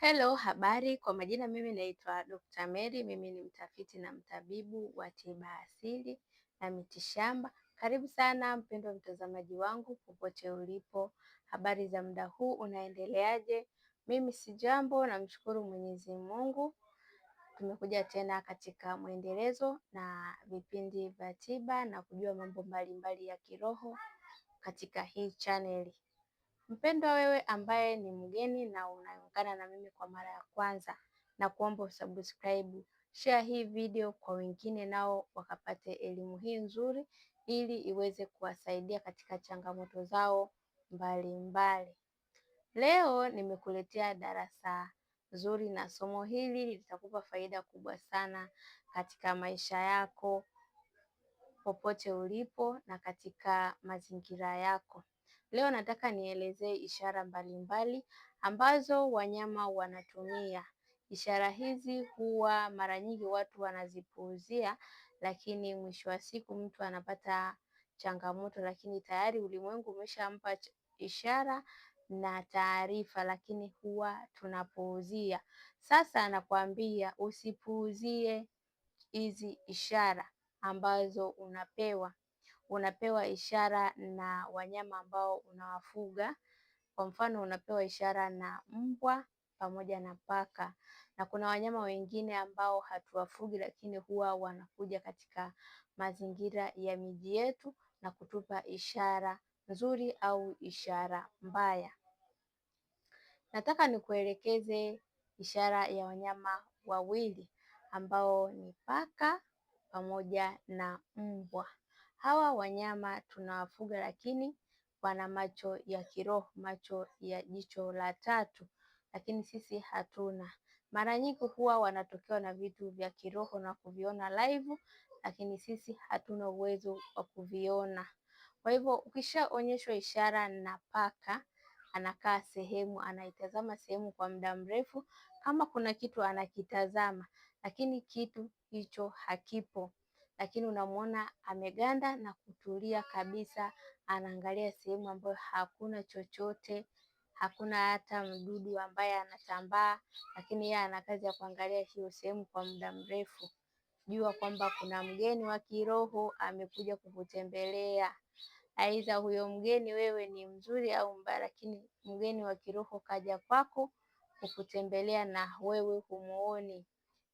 Hello, habari. Kwa majina mimi naitwa Dr. Mary. Mimi ni mtafiti na mtabibu wa tiba asili na mitishamba. Karibu sana mpendwa mtazamaji wangu popote ulipo. Habari za muda huu, unaendeleaje? Mimi si jambo, namshukuru Mwenyezi Mungu. Tumekuja tena katika mwendelezo na vipindi vya tiba na kujua mambo mbalimbali ya kiroho katika hii chaneli. Mpendwa, wewe ambaye ni mgeni na unaungana na mimi kwa mara ya kwanza, na kuomba usubscribe, share hii video kwa wengine nao wakapate elimu hii nzuri ili iweze kuwasaidia katika changamoto zao mbalimbali. Leo nimekuletea darasa nzuri na somo hili litakupa faida kubwa sana katika maisha yako popote ulipo na katika mazingira yako. Leo nataka nielezee ishara mbalimbali ambazo wanyama wanatumia. Ishara hizi huwa mara nyingi watu wanazipuuzia, lakini mwisho wa siku mtu anapata changamoto, lakini tayari ulimwengu umeshampa ishara na taarifa, lakini huwa tunapuuzia. Sasa nakwambia usipuuzie hizi ishara ambazo unapewa ishara na wanyama ambao unawafuga. Kwa mfano, unapewa ishara na mbwa pamoja na paka, na kuna wanyama wengine ambao hatuwafugi lakini huwa wanakuja katika mazingira ya miji yetu na kutupa ishara nzuri au ishara mbaya. Nataka nikuelekeze ishara ya wanyama wawili ambao ni paka pamoja na mbwa. Hawa wanyama tunawafuga lakini wana macho ya kiroho, macho ya jicho la tatu, lakini sisi hatuna. Mara nyingi huwa wanatokewa na vitu vya kiroho na kuviona live, lakini sisi hatuna uwezo wa kuviona. Kwa hivyo ukishaonyeshwa ishara na paka, anakaa sehemu, anaitazama sehemu kwa muda mrefu, kama kuna kitu anakitazama, lakini kitu hicho hakipo, lakini unamuona ameganda na kutulia kabisa, anaangalia sehemu ambayo hakuna chochote, hakuna hata mdudu ambaye anatambaa, lakini yeye ana kazi ya kuangalia hiyo sehemu kwa muda mrefu. Jua kwamba kuna mgeni wa kiroho amekuja kukutembelea. Aidha huyo mgeni wewe ni mzuri au mbaya, lakini mgeni wa kiroho kaja kwako kukutembelea na wewe humuoni.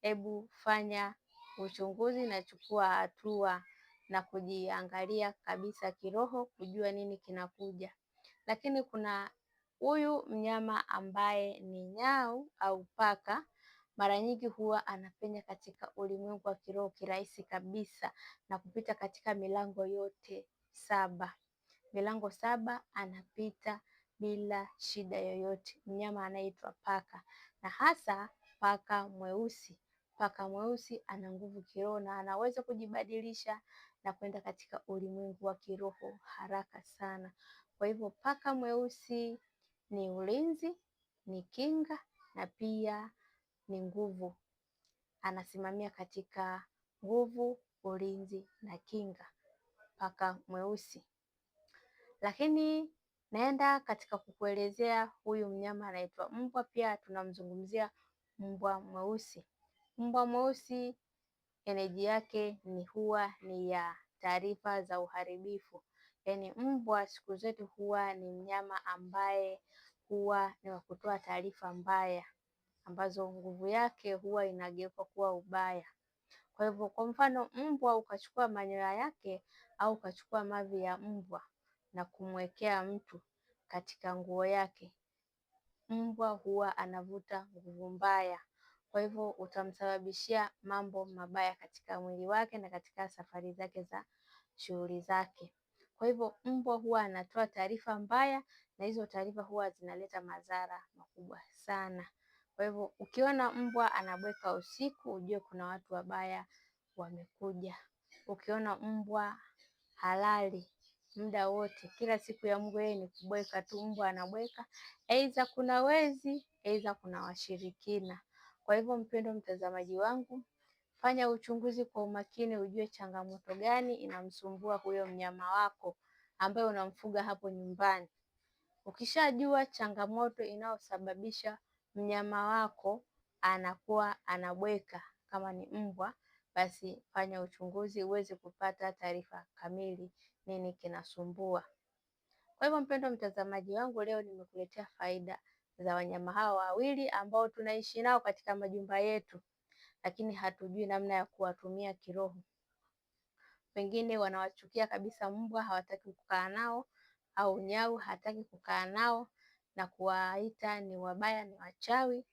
Hebu fanya uchunguzi na chukua hatua na kujiangalia kabisa kiroho, kujua nini kinakuja. Lakini kuna huyu mnyama ambaye ni nyau au paka, mara nyingi huwa anapenya katika ulimwengu wa kiroho kirahisi kabisa na kupita katika milango yote 7. Milango 7 anapita bila shida yoyote, mnyama anaitwa paka, na hasa paka mweusi. Paka mweusi ana nguvu kiroho na anaweza kujibadilisha na kwenda katika ulimwengu wa kiroho haraka sana. Kwa hivyo paka mweusi ni ulinzi, ni kinga na pia ni nguvu. Anasimamia katika nguvu, ulinzi na kinga, paka mweusi. Lakini naenda katika kukuelezea huyu mnyama anaitwa mbwa. Pia tunamzungumzia mbwa mweusi. Mbwa mweusi eneji yake huwa ni ya taarifa za uharibifu. Yaani mbwa siku zote huwa ni mnyama ambaye huwa ni wa kutoa taarifa mbaya, ambazo nguvu yake huwa inageuka kuwa ubaya. Kwa hivyo kwa mfano, mbwa ukachukua manyoya yake au ukachukua mavi ya mbwa na kumwekea mtu katika nguo yake, mbwa huwa anavuta nguvu mbaya. Kwa hivyo utamsababishia mambo mabaya katika mwili wake na katika safari zake za shughuli zake. Kwa hivyo mbwa huwa anatoa taarifa mbaya na hizo taarifa huwa zinaleta madhara makubwa sana. Kwa hivyo ukiona mbwa anabweka usiku, ujue kuna watu wabaya wamekuja. Ukiona mbwa halali muda wote, kila siku ya mbwa yeye ni kubweka tu, mbwa anabweka, aidha kuna wezi, aidha kuna washirikina. Kwa hivyo mpendwa mtazamaji wangu, fanya uchunguzi kwa umakini, ujue changamoto gani inamsumbua huyo mnyama wako ambaye unamfuga hapo nyumbani. Ukishajua changamoto inayosababisha mnyama wako anakuwa anabweka, kama ni mbwa, basi fanya uchunguzi uweze kupata taarifa kamili nini kinasumbua. Kwa hivyo mpendwa mtazamaji wangu, leo nimekuletea faida za wanyama hawa wawili ambao tunaishi nao katika majumba yetu, lakini hatujui namna ya kuwatumia kiroho. Wengine wanawachukia kabisa mbwa, hawataki kukaa nao, au nyau hataki kukaa nao na kuwaita ni wabaya, ni wachawi.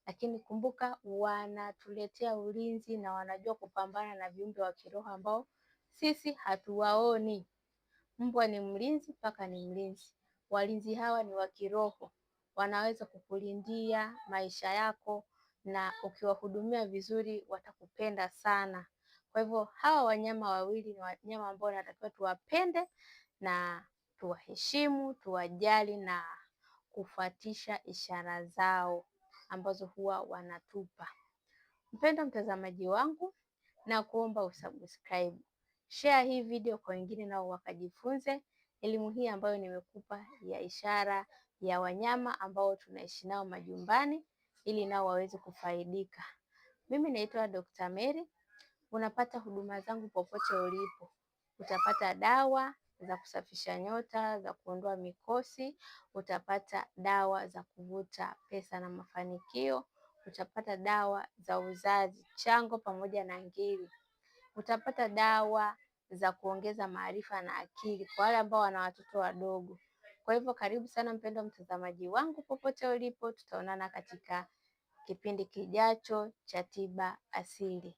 Lakini kumbuka, wanatuletea ulinzi na wanajua kupambana na viumbe wa kiroho ambao sisi hatuwaoni. Mbwa ni mlinzi, paka ni mlinzi. Walinzi hawa ni wa kiroho, wanaweza kukulindia maisha yako, na ukiwahudumia vizuri watakupenda sana. Kwa hivyo hawa wanyama wawili ni wanyama ambao natakiwa tuwapende na tuwaheshimu, tuwajali na kufuatisha ishara zao ambazo huwa wanatupa. Mpendwa mtazamaji wangu, na kuomba usubscribe, share hii video kwa wengine nao wakajifunze elimu hii ambayo nimekupa ya ishara ya wanyama ambao tunaishi nao majumbani, ili nao waweze kufaidika. Mimi naitwa Dr. Mary. Unapata huduma zangu popote ulipo. Utapata dawa za kusafisha nyota, za kuondoa mikosi, utapata dawa za kuvuta pesa na mafanikio, utapata dawa za uzazi, chango pamoja na ngiri. Utapata dawa za kuongeza maarifa na akili kwa wale ambao wana watoto wadogo. Kwa hivyo karibu sana mpendwa mtazamaji wangu popote ulipo, tutaonana katika kipindi kijacho cha Tiba Asili.